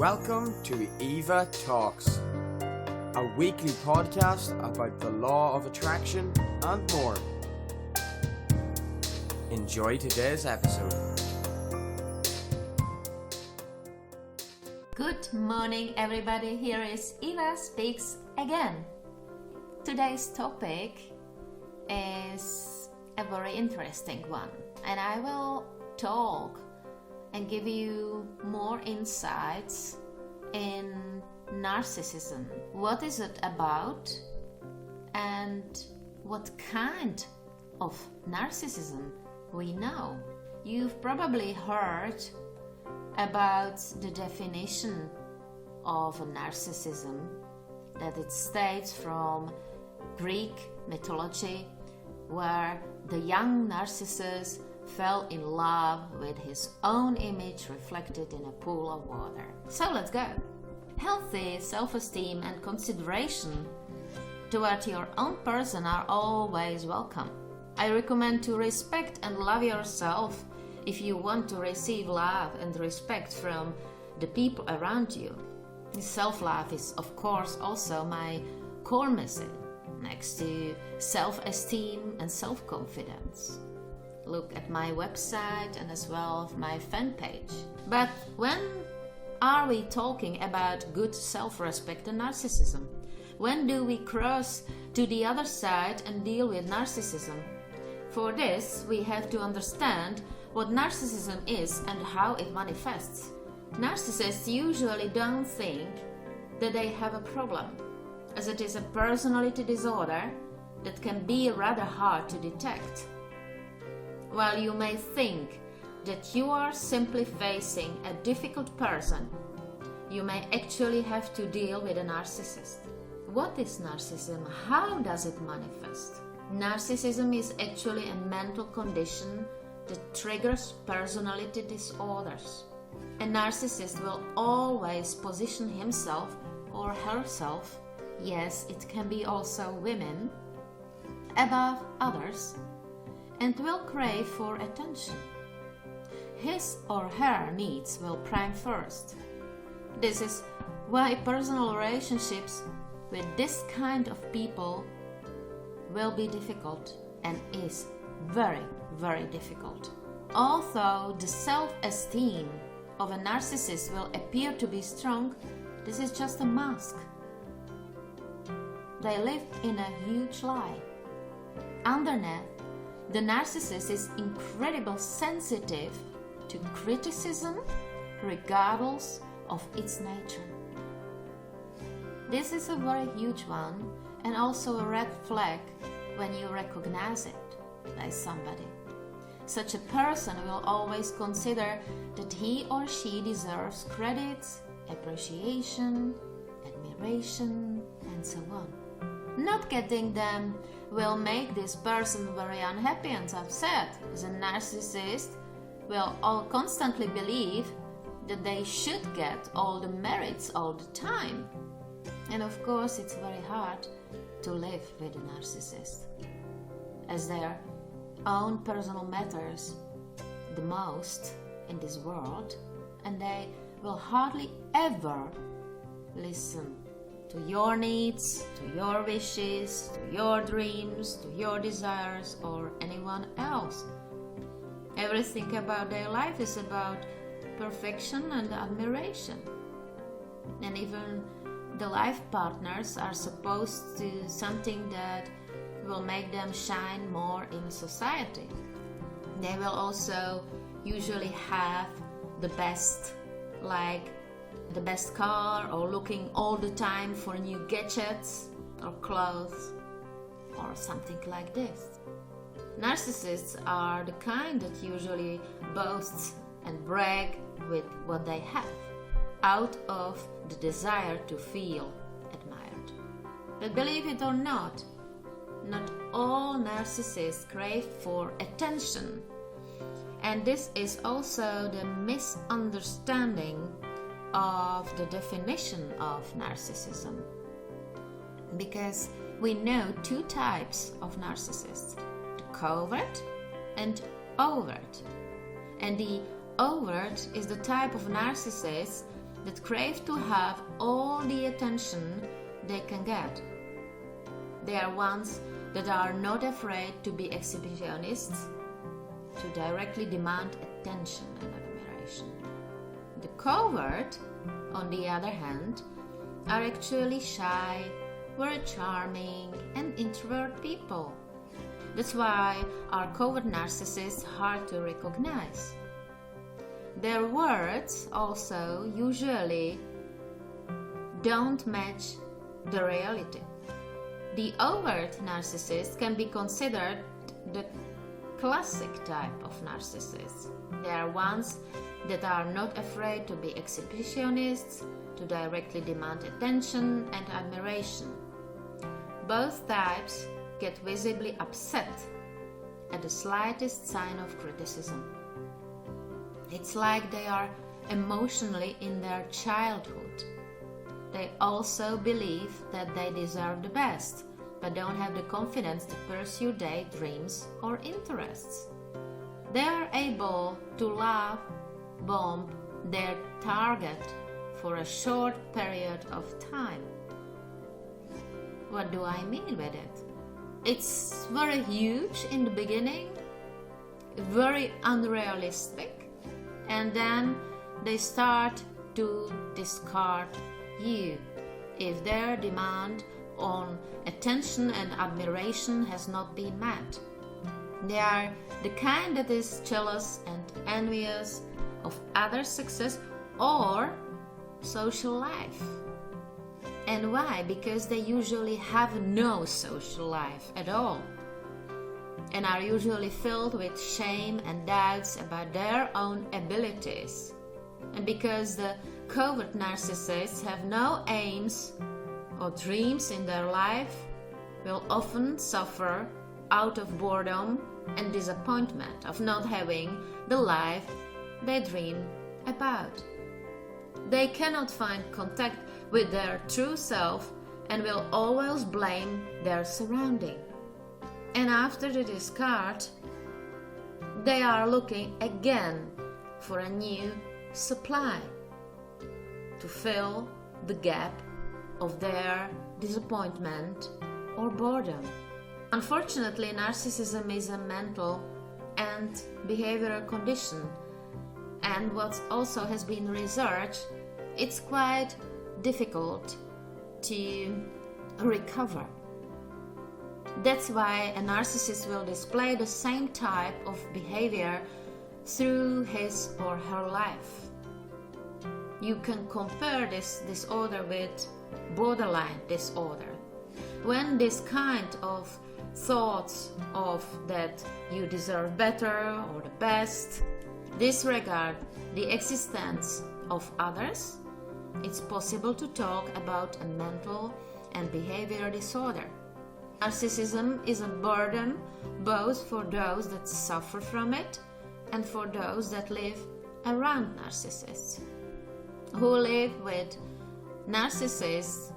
Welcome to Eva Talks, a weekly podcast about the law of attraction and more. Enjoy today's episode. Good morning, everybody. Here is Eva Speaks again. Today's topic is a very interesting one, and I will talk and give you more insights in narcissism. What is it about, and what kind of narcissism we know? You've probably heard about the definition of narcissism, that it states from Greek mythology, where the young Narcissus fell in love with his own image reflected in a pool of water. So let's go. Healthy self-esteem and consideration toward your own person are always welcome. I recommend to respect and love yourself if you want to receive love and respect from the people around you. Self-love is, of course, also my core message, next to self-esteem and self-confidence. Look at my website and as well my fan page. But when are we talking about good self-respect and narcissism? When do we cross to the other side and deal with narcissism? For this, we have to understand what narcissism is and how it manifests. Narcissists usually don't think that they have a problem, as it is a personality disorder that can be rather hard to detect. While you may think that you are simply facing a difficult person, you may actually have to deal with a narcissist. What is narcissism? How does it manifest? Narcissism is actually a mental condition that triggers personality disorders. A narcissist will always position himself or herself, yes, it can be also women, above others, and will crave for attention. His or her needs will prime first. This is why personal relationships with this kind of people will be difficult and is very, very difficult. Although the self-esteem of a narcissist will appear to be strong, this is just a mask. They live in a huge lie. Underneath, the narcissist is incredibly sensitive to criticism regardless of its nature. This is a very huge one and also a red flag when you recognize it by somebody. Such a person will always consider that he or she deserves credit, appreciation, admiration, and so on. Not getting them will make this person very unhappy and upset, as a narcissist will constantly believe that they should get all the merits all the time. And of course, it's very hard to live with a narcissist, as their own personal matters the most in this world, and they will hardly ever listen to your needs, to your wishes, to your dreams, to your desires, or anyone else. Everything about their life is about perfection and admiration. And even the life partners are supposed to do something that will make them shine more in society. They will also usually have the best, like the best car, or looking all the time for new gadgets or clothes or something like this. Narcissists are the kind that usually boasts and brag with what they have, out of the desire to feel admired. But believe it or not all narcissists crave for attention. And this is also the misunderstanding of the definition of narcissism. Because we know two types of narcissists, the covert and overt. And the overt is the type of narcissist that crave to have all the attention they can get. They are ones that are not afraid to be exhibitionists, to directly demand attention and admiration. The covert, on the other hand, are actually shy, very charming and introvert people. That's why are covert narcissists hard to recognize. Their words also usually don't match the reality. The overt narcissist can be considered the classic type of narcissists. They are ones that are not afraid to be exhibitionists, to directly demand attention and admiration. Both types get visibly upset at the slightest sign of criticism. It's like they are emotionally in their childhood. They also believe that they deserve the best, but don't have the confidence to pursue their dreams or interests. They are able to love bomb their target for a short period of time. What do I mean with it? It's very huge in the beginning, very unrealistic, and then they start to discard you if their demand on attention and admiration has not been met. They are the kind that is jealous and envious of others' success or social life. And why? Because they usually have no social life at all and are usually filled with shame and doubts about their own abilities. And because the covert narcissists have no aims or dreams in their life, will often suffer out of boredom and disappointment of not having the life they dream about. They cannot find contact with their true self and will always blame their surrounding. And after the discard, they are looking again for a new supply to fill the gap of their disappointment or boredom. Unfortunately, narcissism is a mental and behavioral condition, and what also has been researched, it's quite difficult to recover. That's why a narcissist will display the same type of behavior through his or her life. You can compare this disorder with borderline disorder. When this kind of thoughts of that you deserve better or the best disregard the existence of others, it's possible to talk about a mental and behavioral disorder. Narcissism is a burden both for those that suffer from it and for those that live around narcissists. Who live with narcissists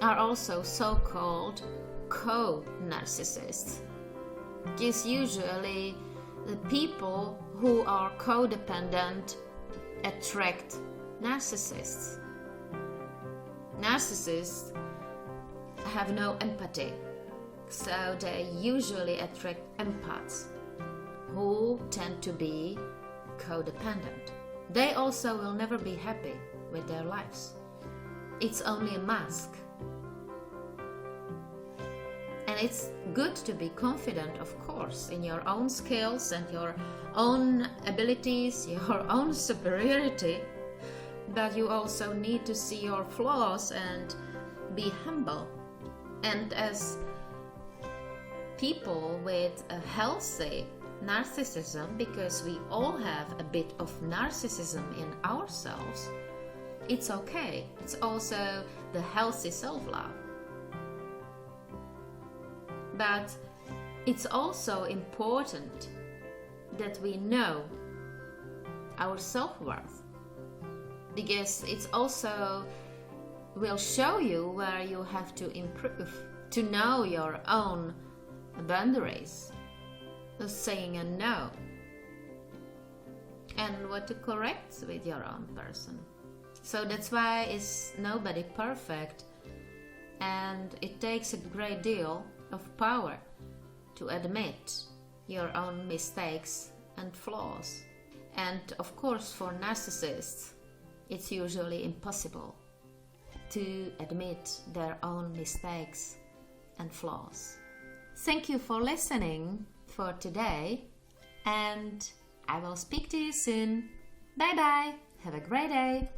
are also so-called co-narcissists. It's usually the people who are codependent attract narcissists. Narcissists have no empathy, so they usually attract empaths who tend to be codependent. They also will never be happy with their lives. It's only a mask. And it's good to be confident, of course, in your own skills and your own abilities, your own superiority, but you also need to see your flaws and be humble. And as people with a healthy narcissism, because we all have a bit of narcissism in ourselves, it's okay. It's also the healthy self-love. But it's also important that we know our self-worth, because it's also will show you where you have to improve, to know your own boundaries, saying a no, and what to correct with your own person. So that's why is nobody perfect, and it takes a great deal of power to admit your own mistakes and flaws. And of course, for narcissists, it's usually impossible to admit their own mistakes and flaws. Thank you for listening for today, and I will speak to you soon. Bye bye. Have a great day.